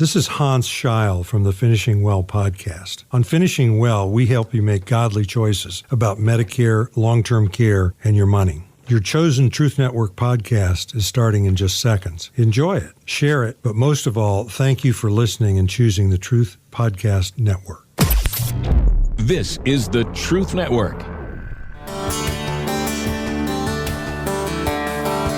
This is Hans Scheil from the Finishing Well podcast. On Finishing Well, we help you make godly choices about Medicare, long-term care, and your money. Your chosen Truth Network podcast is starting in just seconds. Enjoy it, share it, but most of all, thank you for listening and choosing the Truth Podcast Network. This is the Truth Network.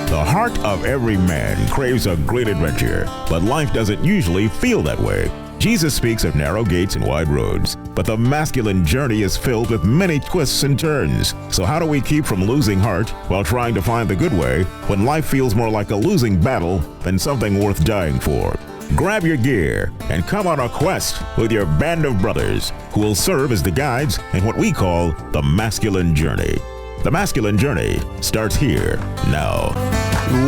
The heart of every man craves a great adventure, but life doesn't usually feel that way. Jesus speaks of narrow gates and wide roads, but the masculine journey is filled with many twists and turns. So how do we keep from losing heart while trying to find the good way when life feels more like a losing battle than something worth dying for? Grab your gear and come on a quest with your band of brothers who will serve as the guides in what we call the masculine journey. The masculine journey starts here now.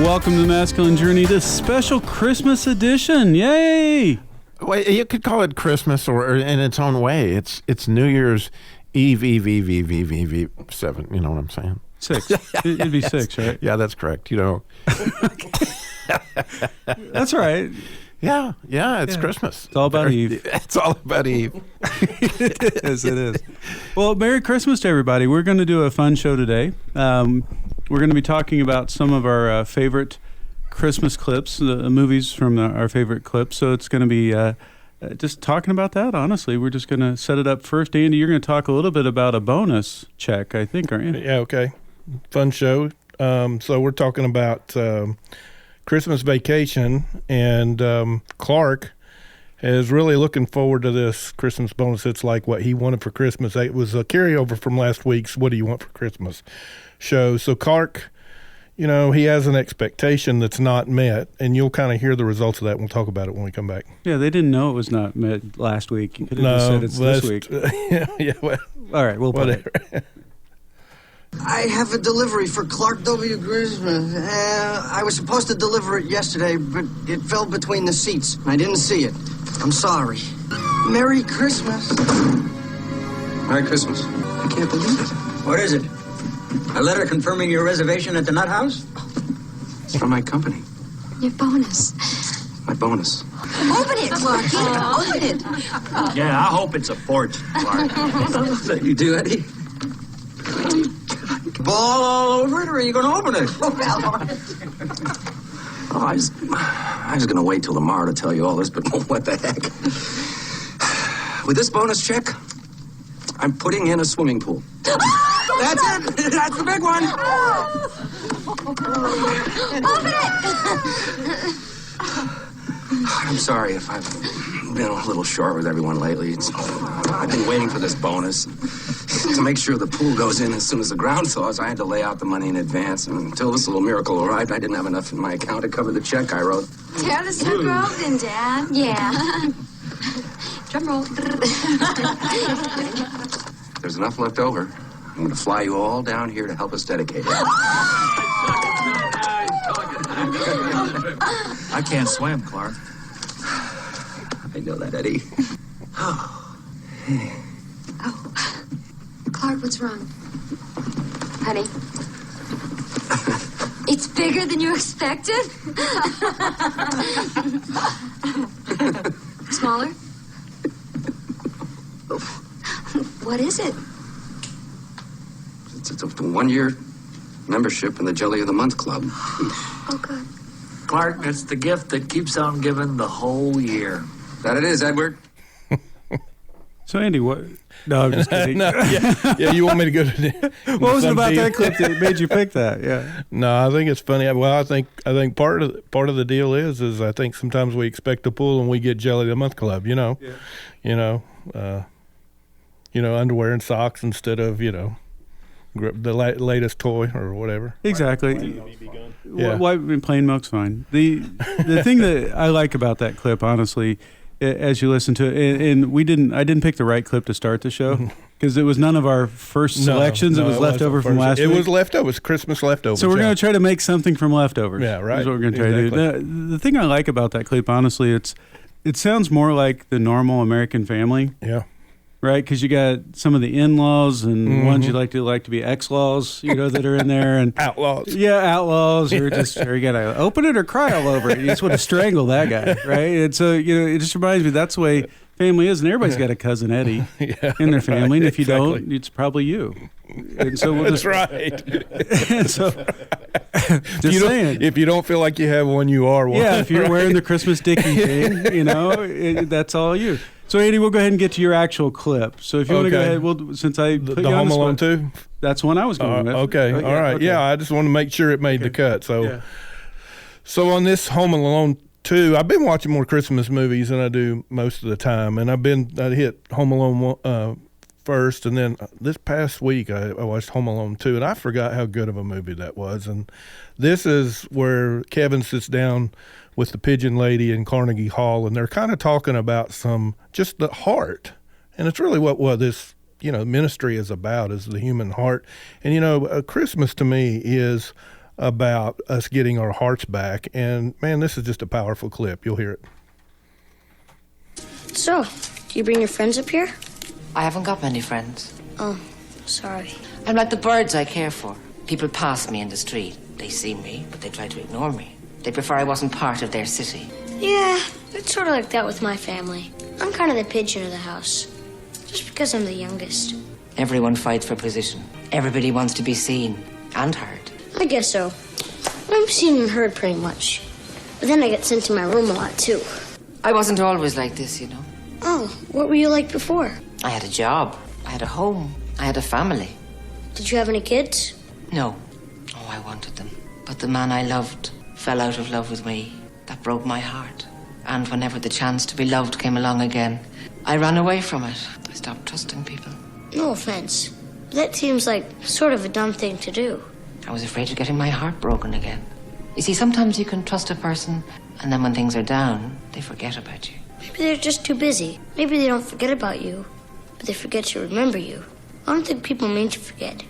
Welcome to the Masculine Journey, this special Christmas edition. Yay! Well, you could call it Christmas or in its own way. It's New Year's Eve, 7. You know what I'm saying? 6. It'd be 6, right? Yeah, that's correct. You know. That's right. Yeah, it's Christmas. It's all about Eve. It's all about Eve. It is. Well, Merry Christmas to everybody. We're going to do a fun show today. We're going to be talking about some of our favorite Christmas clips, the movies from our favorite clips. So it's going to be just talking about that, honestly. We're just going to set it up first. Andy, you're going to talk a little bit about a bonus check, I think, aren't you? Yeah, okay. Fun show. So we're talking about Christmas Vacation, and Clark is really looking forward to this Christmas bonus. It's like what he wanted for Christmas. It was a carryover from last week's What Do You Want for Christmas show. So Clark, you know, he has an expectation that's not met, and you'll kind of hear the results of that. We'll talk about it when we come back. Yeah, they didn't know it was not met last week. You could have just said it's this week. Yeah, well, all right, we'll put whatever. it. I have a delivery for Clark W. Grisman. I was supposed to deliver it yesterday, but it fell between the seats. I didn't see it. I'm sorry. Merry Christmas. Merry Christmas. I can't believe it. What is it? A letter confirming your reservation at the Nut House? It's from my company. Your bonus. My bonus. Open it, Clarky. Open it. Yeah, I hope it's a fortune, Clark. That you do, Eddie? Ball all over it, or are you going to open it? Oh, I was going to wait till tomorrow to tell you all this, but what the heck? With this bonus check, I'm putting in a swimming pool. That's it. That's the big one. Open it. I'm sorry if I've been a little short with everyone lately. I've been waiting for this bonus. To make sure the pool goes in as soon as the ground thaws, I had to lay out the money in advance. And until this little miracle arrived, I didn't have enough in my account to cover the check I wrote. Tear the sugar open, Dad. Yeah. Drum roll. There's enough left over. I'm going to fly you all down here to help us dedicate it. I can't swim, Clark. I know that, Eddie. Oh, Clark, what's wrong? Honey? It's bigger than you expected? Smaller? What is it? It's a 1-year membership in the Jelly of the Month Club. Oh, good. Clark, it's the gift that keeps on giving the whole year. That it is, Edward. So, Andy, what? No, I'm just kidding. No, yeah, you want me to go to what was it about that clip that made you pick that? Yeah. No, I think it's funny. Well, I think part of the deal is I think sometimes we expect a pool and we get Jelly of the Month Club. You know, underwear and socks instead of the latest toy or whatever. Exactly. Yeah. Plain milk's fine. The thing that I like about that clip, honestly, as you listen to it, and I didn't pick the right clip to start the show because it was none of our first selections. It was leftover from last week. It was leftovers, Christmas leftovers. So we're going to try to make something from leftovers. Yeah, right. That's what we're going to try to do. The thing I like about that clip, honestly, it sounds more like the normal American Family. Yeah. right? Because you got some of the in-laws and ones you like to be ex-laws, that are in there, and Outlaws. Yeah, outlaws, or you got to open it or cry all over it. You just want to strangle that guy, right? And so it just reminds me that's the way family is, and everybody's got a cousin Eddie in their family, and if you don't, it's probably you. And so we'll That's right. And so, just saying, if you don't feel like you have one, you are one. yeah, if you're wearing the Christmas Dickie thing, that's all you. So, Andy, we'll go ahead and get to your actual clip. So, if you want to go ahead, since I put the you on Home the Alone spot, 2? that's one I was going with. Okay, all right. Okay. Yeah, I just want to make sure it made the cut. So on this Home Alone 2, I've been watching more Christmas movies than I do most of the time, and I hit Home Alone first, and then this past week I watched Home Alone 2, and I forgot how good of a movie that was. And this is where Kevin sits down with the pigeon lady in Carnegie Hall, and they're kind of talking about just the heart, and it's really what this ministry is about, is the human heart. And Christmas to me is about us getting our hearts back, and man, this is just a powerful clip. You'll hear it. So, do you bring your friends up here? I haven't got many friends. Oh, sorry. I'm like the birds I care for. People pass me in the street. They see me, but they try to ignore me. They prefer I wasn't part of their city. Yeah, it's sort of like that with my family. I'm kind of the pigeon of the house, just because I'm the youngest. Everyone fights for position. Everybody wants to be seen and heard. I guess so. I'm seen and heard pretty much. But then I get sent to my room a lot, too. I wasn't always like this, Oh, what were you like before? I had a job. I had a home. I had a family. Did you have any kids? No. Oh, I wanted them. But the man I loved fell out of love with me. That broke my heart. And whenever the chance to be loved came along again, I ran away from it. I stopped trusting people. No offense, but that seems like sort of a dumb thing to do. I was afraid of getting my heart broken again. You see, sometimes you can trust a person, and then when things are down, they forget about you. Maybe they're just too busy. Maybe they don't forget about you, but they forget to remember you. I don't think people mean to forget.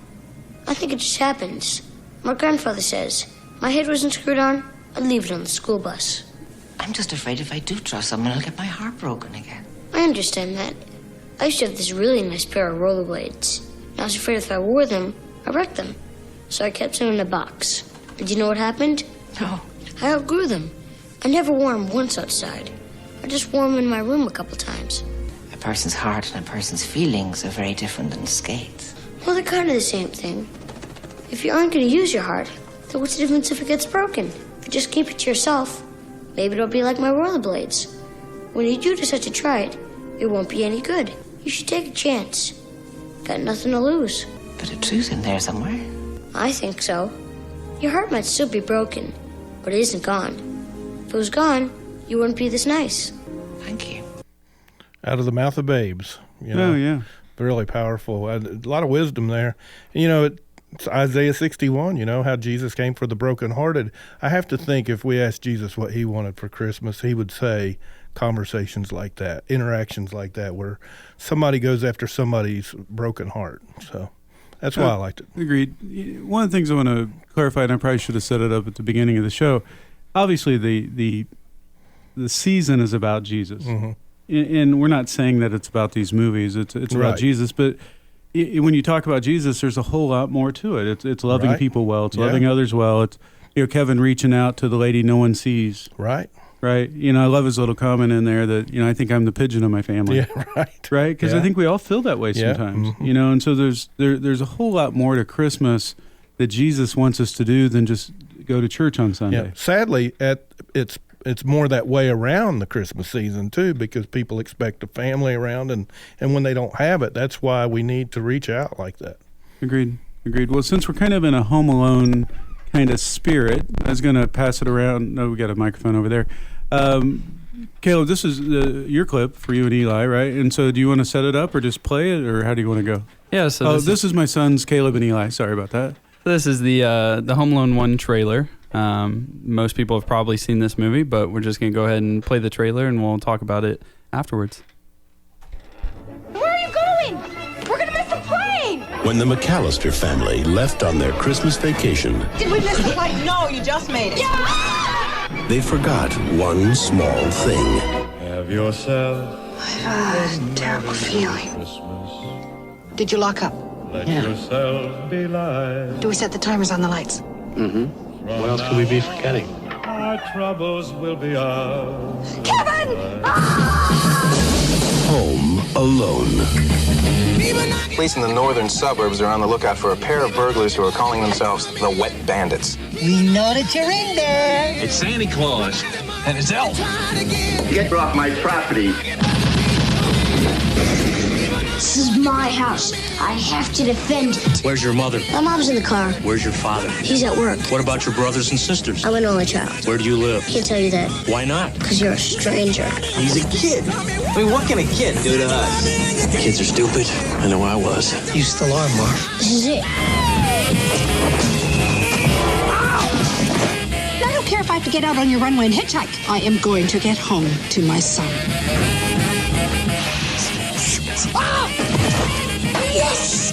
I think it just happens. My grandfather says, my head wasn't screwed on, I'd leave it on the school bus. I'm just afraid if I do trust someone, I'll get my heart broken again. I understand that. I used to have this really nice pair of rollerblades. And I was afraid if I wore them, I'd wreck them. So I kept them in a box. And do you know what happened? No. I outgrew them. I never wore them once outside. I just wore them in my room a couple times. A person's heart and a person's feelings are very different than skates. Well, they're kind of the same thing. If you aren't going to use your heart, then what's the difference if it gets broken? If you just keep it to yourself, maybe it'll be like my rollerblades. When you do decide to try it, it won't be any good. You should take a chance. Got nothing to lose. But a truth in there somewhere. I think so. Your heart might still be broken, but it isn't gone. If it was gone, you wouldn't be this nice. Thank you. Out of the mouth of babes. Oh, yeah. Really powerful. A lot of wisdom there. It's Isaiah 61, how Jesus came for the brokenhearted. I have to think if we asked Jesus what he wanted for Christmas, he would say conversations like that, interactions like that, where somebody goes after somebody's broken heart. So that's why I liked it. Agreed. One of the things I want to clarify, and I probably should have set it up at the beginning of the show, obviously the season is about Jesus. Mm-hmm. And we're not saying that it's about these movies. It's about right. Jesus. But when you talk about Jesus, there's a whole lot more to it. It's loving right. people well. It's loving others well. It's Kevin reaching out to the lady no one sees. Right. Right. I love his little comment in there that, I think I'm the pigeon of my family. Yeah, right. Right? Because I think we all feel that way sometimes. Mm-hmm. And so there's a whole lot more to Christmas that Jesus wants us to do than just go to church on Sunday. Yeah. Sadly, it's more that way around the Christmas season, too, because people expect a family around, and when they don't have it, that's why we need to reach out like that. Agreed. Well, since we're kind of in a Home Alone kind of spirit, I was going to pass it around. No, we got a microphone over there. Caleb, this is your clip for you and Eli, right? And so do you want to set it up or just play it, or how do you want to go? Yeah, so this is my sons, Caleb and Eli. Sorry about that. This is the Home Alone 1 trailer. Most people have probably seen this movie, but we're just going to go ahead and play the trailer, and we'll talk about it afterwards. Where are you going? We're gonna miss the plane! When the McAllister family left on their Christmas vacation, Did we miss the flight? No, you just made it. they forgot one small thing. Have yourself I've a terrible feeling. Did you lock up? Yourself be light. Do we set the timers on the lights? Mm-hmm. What else could we be forgetting? Our troubles will be ours. Kevin! Home Alone. Police in the northern suburbs are on the lookout for a pair of burglars who are calling themselves the Wet Bandits. We know that you're in there. It's Santa Claus and his elf. Get off my property. This is my house. I have to defend it. Where's your mother? My mom's in the car. Where's your father? He's at work. What about your brothers and sisters? I'm an only child. Where do you live? Can't tell you that. Why not? Because you're a stranger. He's a kid. I mean, what can a kid do to us? Kids are stupid. I know I was. You still are, Marv. This is it. I don't care if I have to get out on your runway and hitchhike. I am going to get home to my son. Ah! Yes!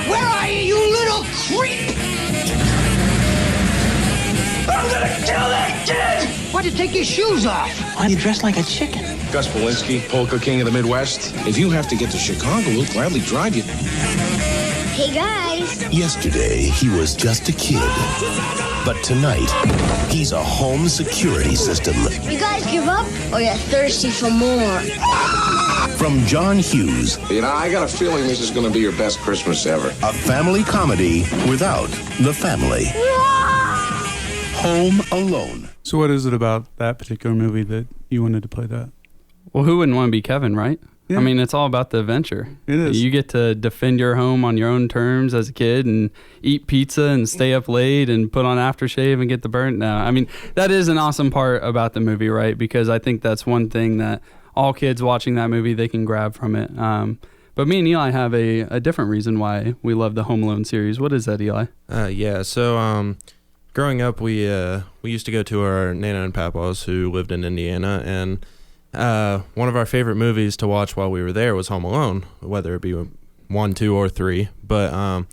Where are you, you little creep? I'm gonna kill that kid! Why'd you take your shoes off? Why do you dress like a chicken? Gus Polinski, polka king of the Midwest. If you have to get to Chicago, we'll gladly drive you. Hey, guys. Yesterday, he was just a kid. But tonight, he's a home security system. You guys give up or you're thirsty for more? From John Hughes. You know, I got a feeling this is going to be your best Christmas ever. A family comedy without the family. Home Alone. So what is it about that particular movie that you wanted to play that? Well, who wouldn't want to be Kevin, right? Yeah. I mean, it's all about the adventure. It is. You get to defend your home on your own terms as a kid and eat pizza and stay up late and put on aftershave and get the burnt. No, I mean, that is an awesome part about the movie, right? Because I think that's one thing that all kids watching that movie, they can grab from it. But me and Eli have a different reason why we love the Home Alone series. What is that, Eli? So growing up, we used to go to our Nana and Papa's who lived in Indiana, and one of our favorite movies to watch while we were there was Home Alone, whether it be 1, 2, or 3. But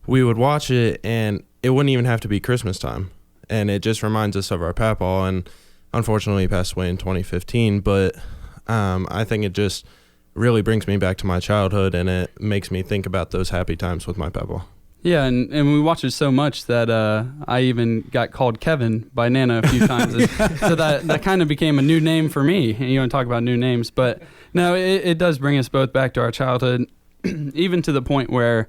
we would watch it, and it wouldn't even have to be Christmas time. And it just reminds us of our Papa, and unfortunately he passed away in 2015. But I think it just really brings me back to my childhood, and it makes me think about those happy times with my Papa. Yeah, and we watched it so much that I even got called Kevin by Nana a few times. And so that kind of became a new name for me. And you want to talk about new names. But no, it does bring us both back to our childhood, even to the point where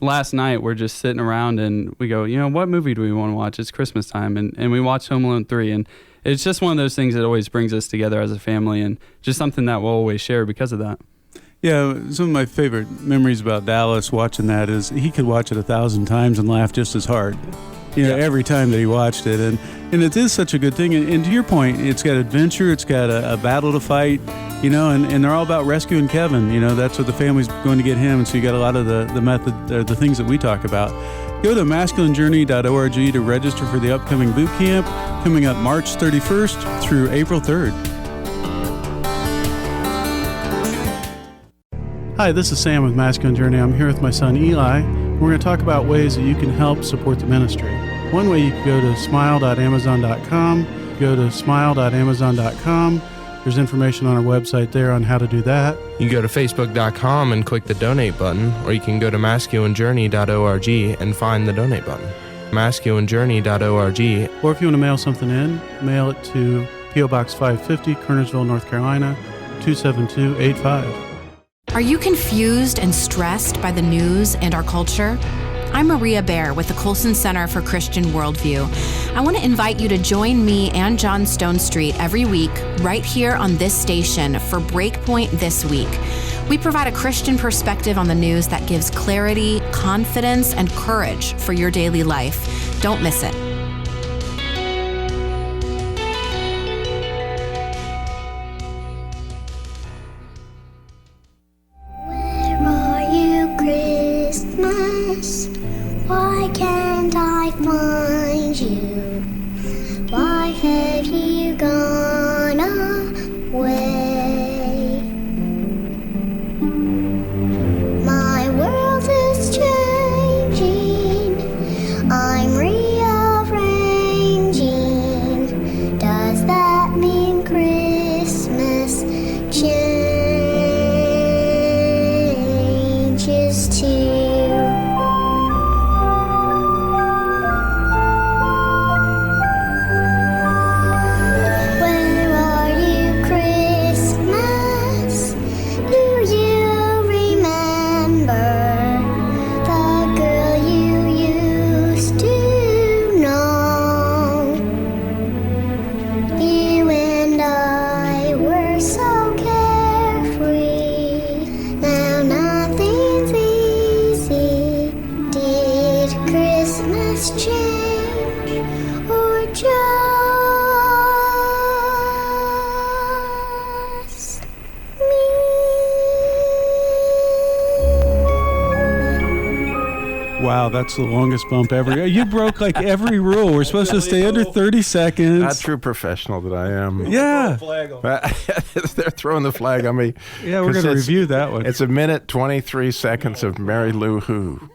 last night we're just sitting around and we go, what movie do we want to watch? It's Christmas time. And we watched Home Alone 3. And it's just one of those things that always brings us together as a family and just something that we'll always share because of that. Yeah, some of my favorite memories about Dallas watching that is he could watch it 1,000 times and laugh just as hard, every time that he watched it. And it is such a good thing. And to your point, it's got adventure, it's got a battle to fight, and they're all about rescuing Kevin. That's what the family's going to get him. And so you got a lot of the method, or the things that we talk about. Go to masculinejourney.org to register for the upcoming boot camp coming up March 31st through April 3rd. Hi, this is Sam with Masculine Journey. I'm here with my son Eli. We're going to talk about ways that you can help support the ministry. One way, you can go to smile.amazon.com. Go to smile.amazon.com. There's information on our website there on how to do that. You can go to facebook.com and click the donate button, or you can go to masculinejourney.org and find the donate button. masculinejourney.org. Or if you want to mail something in, mail it to P.O. Box 550, Kernersville, North Carolina, 27285. Are you confused and stressed by the news and our culture? I'm Maria Baer with the Colson Center for Christian Worldview. I want to invite you to join me and John Stone Street every week right here on this station for Breakpoint This Week. We provide a Christian perspective on the news that gives clarity, confidence, and courage for your daily life. Don't miss it. Why can't I find you? Why have you gone away? My world is changing. I'm rearranging. Wow, that's the longest bump ever. You broke like every rule. We're supposed to stay under 30 seconds. Not true professional that I am. Yeah. They're throwing the flag on me. Yeah, we're going to review that one. It's a minute 23 seconds of Mary Lou Who.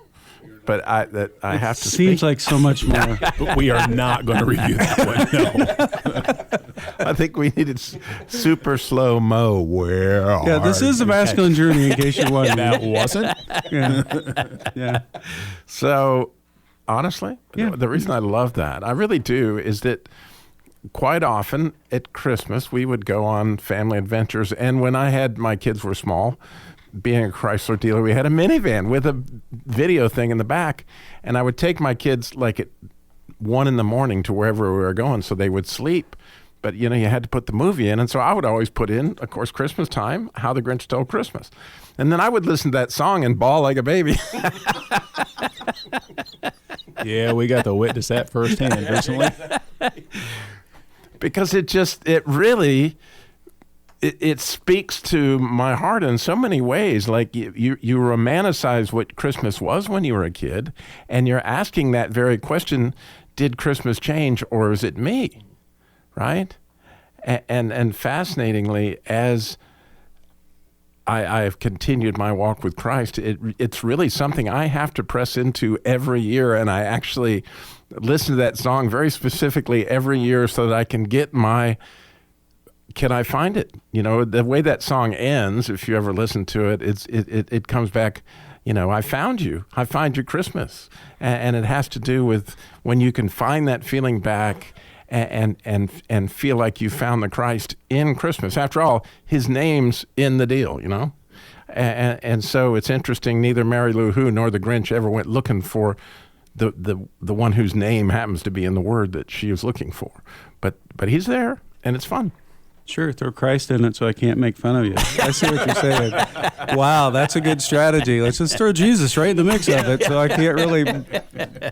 But I have to. Seems like so much more. But we are not going to review that one. No. I think we needed super slow mo. Yeah, this is the masculine journey. In case you're wondering, that wasn't. Yeah. So, honestly, the reason I love that, I really do, is that quite often at Christmas we would go on family adventures, and when my kids were small. Being a Chrysler dealer, we had a minivan with a video thing in the back, and I would take my kids like at 1 a.m. to wherever we were going, so they would sleep. But you had to put the movie in, and so I would always put in, of course, Christmas Time, How the Grinch Stole Christmas, and then I would listen to that song and bawl like a baby. Yeah, we got to witness that firsthand recently. Because it really. It speaks to my heart in so many ways. Like you romanticize what Christmas was when you were a kid, and you're asking that very question: did Christmas change, or is it me? Right? And fascinatingly, as I have continued my walk with Christ, it's really something I have to press into every year, and I actually listen to that song very specifically every year so that I can get my. Can I find it? The way that song ends, if you ever listen to it, it comes back, I found you. I find you Christmas. And it has to do with when you can find that feeling back and feel like you found the Christ in Christmas. After all, his name's in the deal, And so it's interesting, neither Mary Lou Who nor the Grinch ever went looking for the one whose name happens to be in the word that she was looking for. But he's there, and it's fun. Sure, throw Christ in it so I can't make fun of you. I see what you're saying. Wow, that's a good strategy. Let's just throw Jesus right in the mix of it so I can't really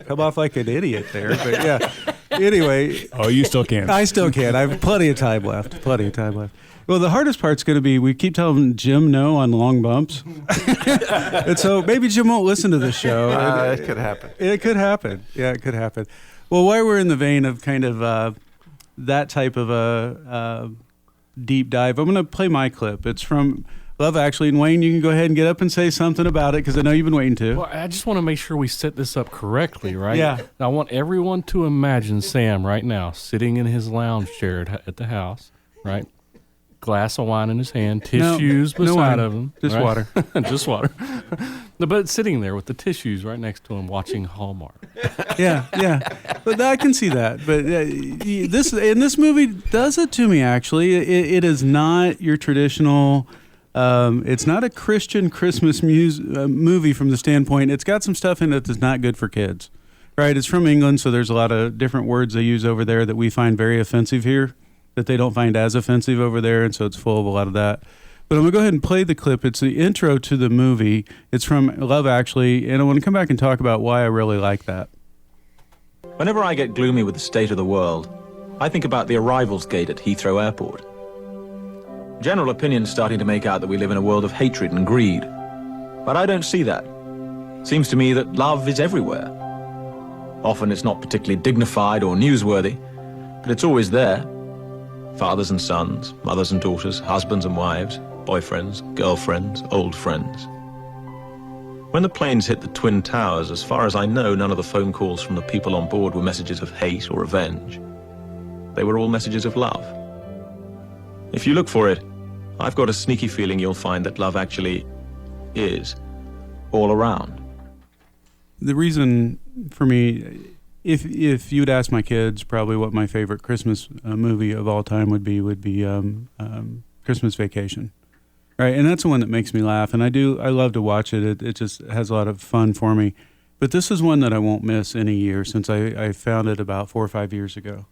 come off like an idiot there. But yeah, anyway. Oh, you still can. I still can. I have plenty of time left. Well, the hardest part's going to be we keep telling Jim no on long bumps. And so maybe Jim won't listen to this show. It could happen. It could happen. Yeah, it could happen. Well, while we're in the vein of kind of that type of a deep dive, I'm going to play my clip. It's from Love Actually. And Wayne, you can go ahead and get up and say something about it because I know you've been waiting to. Well, I just want to make sure we set this up correctly, right? Yeah. I want everyone to imagine Sam right now sitting in his lounge chair at the house, right? Glass of wine in his hand, tissues beside of him. Just right? water. Just water. But sitting there with the tissues right next to him watching Hallmark. Yeah. But I can see that. But this movie does it to me, actually. It is not your traditional... it's not a Christian Christmas movie from the standpoint. It's got some stuff in it that's not good for kids. Right? It's from England, so there's a lot of different words they use over there that we find very offensive here, that they don't find as offensive over there, and so it's full of a lot of that. But I'm going to go ahead and play the clip. It's the intro to the movie. It's from Love Actually, and I want to come back and talk about why I really like that. Whenever I get gloomy with the state of the world, I think about the arrivals gate at Heathrow Airport. General opinion's starting to make out that we live in a world of hatred and greed. But I don't see that. Seems to me that love is everywhere. Often it's not particularly dignified or newsworthy, but it's always there. Fathers and sons, mothers and daughters, husbands and wives, boyfriends, girlfriends, old friends. When the planes hit the Twin Towers, as far as I know, none of the phone calls from the people on board were messages of hate or revenge. They were all messages of love. If you look for it, I've got a sneaky feeling you'll find that love actually is all around. The reason for me, if you would ask my kids probably what my favorite Christmas movie of all time would be Christmas Vacation. Right, and that's the one that makes me laugh, and I love to watch it. It just has a lot of fun for me. But this is one that I won't miss any year since I found it about 4 or 5 years ago.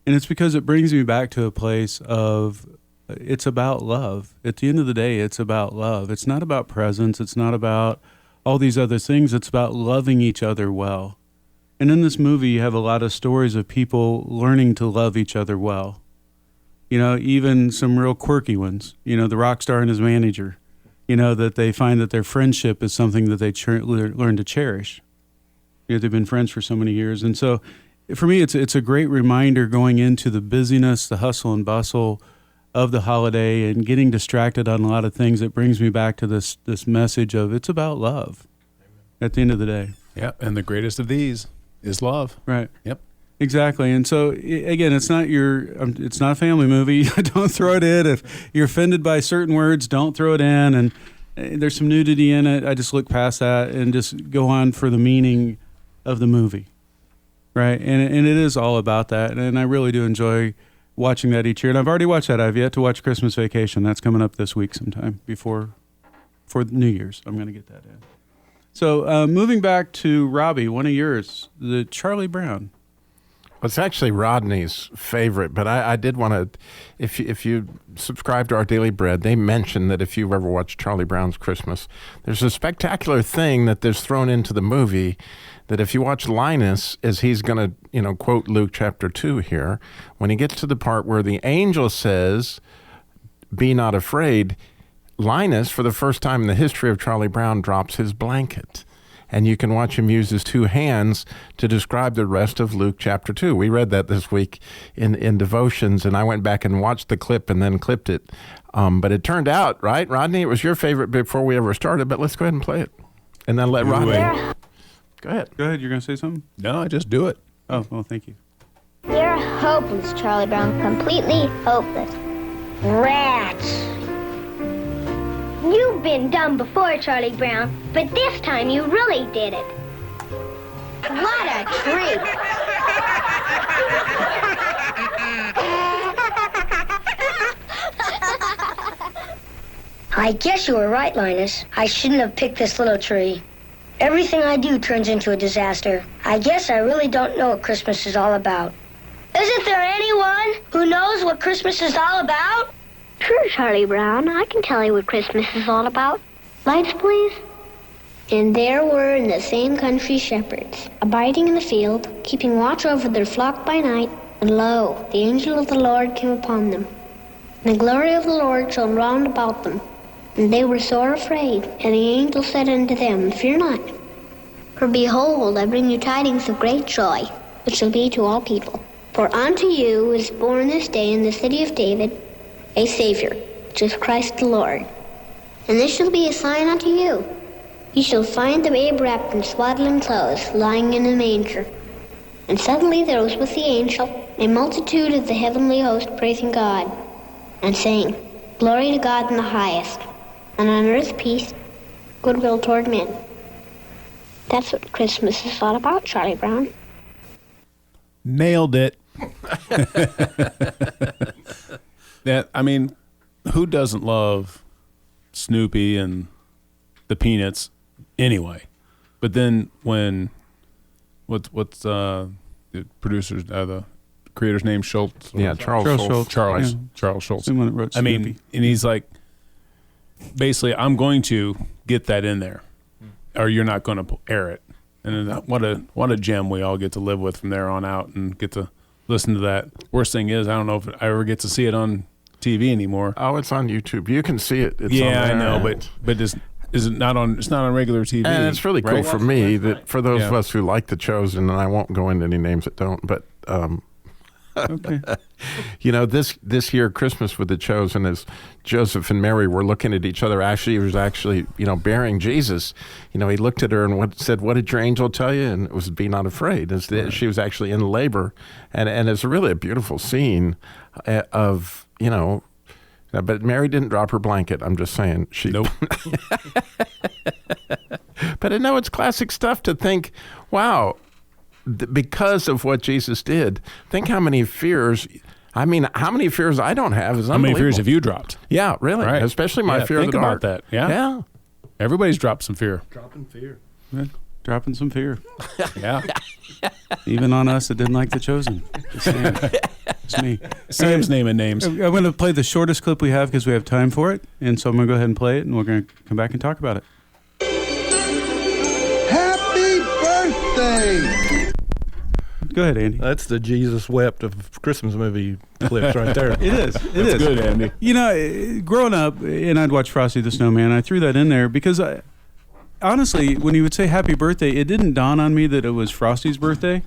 And it's because it brings me back to a place of, it's about love. At the end of the day, it's about love. It's not about presents. It's not about all these other things. It's about loving each other well. And in this movie, you have a lot of stories of people learning to love each other well. You know, even some real quirky ones. You know, the rock star and his manager. You know, that they find that their friendship is something that they learn to cherish. They've been friends for so many years. And so for me, it's a great reminder going into the busyness, the hustle and bustle of the holiday and getting distracted on a lot of things. It brings me back to this message of it's about love at the end of the day. Yeah, and the greatest of these is love. Right. Yep. Exactly. And so again, it's not a family movie. Don't throw it in. If you're offended by certain words, don't throw it in. And there's some nudity in it. I just look past that and just go on for the meaning of the movie. Right. And it is all about that. And I really do enjoy watching that each year. And I've already watched that. I've yet to watch Christmas Vacation. That's coming up this week sometime for New Year's. I'm going to get that in. So moving back to Robbie, one of yours, the Charlie Brown. Well, it's actually Rodney's favorite, but I did want to, if you subscribe to our Daily Bread, they mention that if you've ever watched Charlie Brown's Christmas, there's a spectacular thing that there's thrown into the movie that if you watch Linus, as he's going to, quote Luke chapter 2 here, when he gets to the part where the angel says, "Be not afraid," Linus, for the first time in the history of Charlie Brown, drops his blanket. And you can watch him use his two hands to describe the rest of Luke chapter 2. We read that this week in devotions, and I went back and watched the clip and then clipped it. But it turned out, right, Rodney, it was your favorite before we ever started, but let's go ahead and play it. And then let Rodney... Go ahead. Go ahead. You're going to say something? No, just do it. Oh, well, thank you. You're hopeless, Charlie Brown. Completely hopeless. Rats. You've been dumb before, Charlie Brown, but this time you really did it. What a treat. I guess you were right, Linus. I shouldn't have picked this little tree. Everything I do turns into a disaster. I guess I really don't know what Christmas is all about. Isn't there anyone who knows what Christmas is all about? Sure, Charlie Brown. I can tell you what Christmas is all about. Lights, please. And there were in the same country shepherds, abiding in the field, keeping watch over their flock by night. And lo, the angel of the Lord came upon them. And the glory of the Lord shone round about them. And they were sore afraid. And the angel said unto them, Fear not. For behold, I bring you tidings of great joy, which shall be to all people. For unto you is born this day in the city of David a Savior, which is Christ the Lord. And this shall be a sign unto you. You shall find the babe wrapped in swaddling clothes, lying in a manger. And suddenly there was with the angel a multitude of the heavenly host praising God, and saying, Glory to God in the highest, and on earth peace, goodwill toward men. That's what Christmas is all about, Charlie Brown. Nailed it. Who doesn't love Snoopy and the Peanuts anyway? But then when what's the producers, the creator's name, Schultz? Yeah, Charles Schultz. Charles Schultz. Someone that wrote Snoopy. And he's like, basically, I'm going to get that in there, or you're not going to air it. And then what a gem we all get to live with from there on out and get to listen to that. Worst thing is, I don't know if I ever get to see it on TV anymore. Oh, it's on YouTube. You can see it. It's yeah, on there. I know, but is it not on? It's not on regular TV. And it's really cool right? for me that for those of us who like The Chosen, and I won't go into any names that don't, but okay. This year Christmas with The Chosen, as Joseph and Mary were looking at each other. Actually, he was bearing Jesus. He looked at her and said, "What did your angel tell you?" And it was, "Be not afraid." She was actually in labor, and it's really a beautiful scene of. But Mary didn't drop her blanket. I'm just saying. Nope. But I know it's classic stuff to think, wow, because of what Jesus did, think how many fears. How many fears I don't have is unbelievable. How many fears have you dropped? Yeah, really. Right. Especially my fear of the dark. Think about that. Yeah. Everybody's dropped some fear. Dropping fear. Yeah, dropping some fear. Yeah. Even on us that didn't like The Chosen. It's me. Sam's naming names. I'm going to play the shortest clip we have because we have time for it. And so I'm going to go ahead and play it, and we're going to come back and talk about it. Happy birthday! Go ahead, Andy. That's the Jesus wept of Christmas movie clips right there. It is. That's good, Andy. Growing up, and I'd watch Frosty the Snowman, I threw that in there because I honestly, when he would say happy birthday, it didn't dawn on me that it was Frosty's birthday.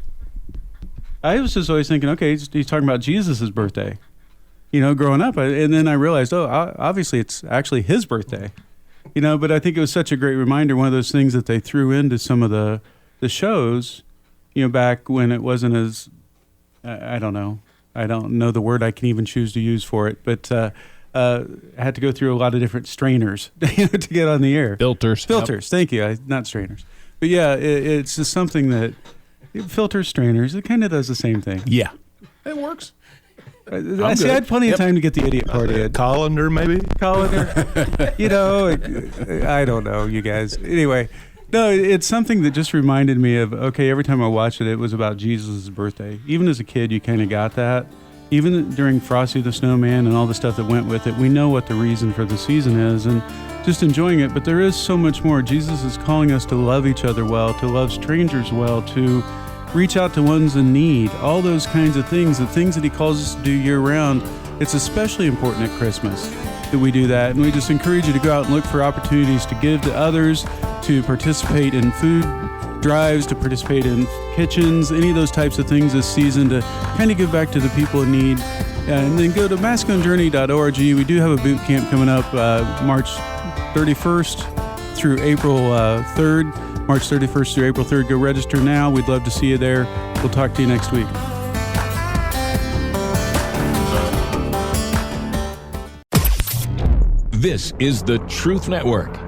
I was just always thinking, okay, he's talking about Jesus' birthday, growing up. And then I realized, obviously it's actually his birthday, but I think it was such a great reminder, one of those things that they threw into some of the shows, back when it wasn't as, I don't know the word I can even choose to use for it, but had to go through a lot of different strainers to get on the air. Filters. Yep. Thank you. Not strainers. But yeah, it's just something that filters, strainers, it kind of does the same thing. Yeah. It works. I had plenty of time to get the idiot part in. Colander, maybe? Colander. I don't know, you guys. Anyway, no, it's something that just reminded me of, okay, every time I watched it, it was about Jesus' birthday. Even as a kid, you kind of got that. Even during Frosty the Snowman and all the stuff that went with it, we know what the reason for the season is and just enjoying it. But there is so much more. Jesus is calling us to love each other well, to love strangers well, to reach out to ones in need, all those kinds of things, the things that he calls us to do year-round. It's especially important at Christmas that we do that. And we just encourage you to go out and look for opportunities to give to others, to participate in food drives, to participate in kitchens, any of those types of things this season to kind of give back to the people in need. And then go to masculinejourney.org. We do have a boot camp coming up March 31st through April 3rd. March 31st through April 3rd. Go register now. We'd love to see you there. We'll talk to you next week. This is the Truth Network.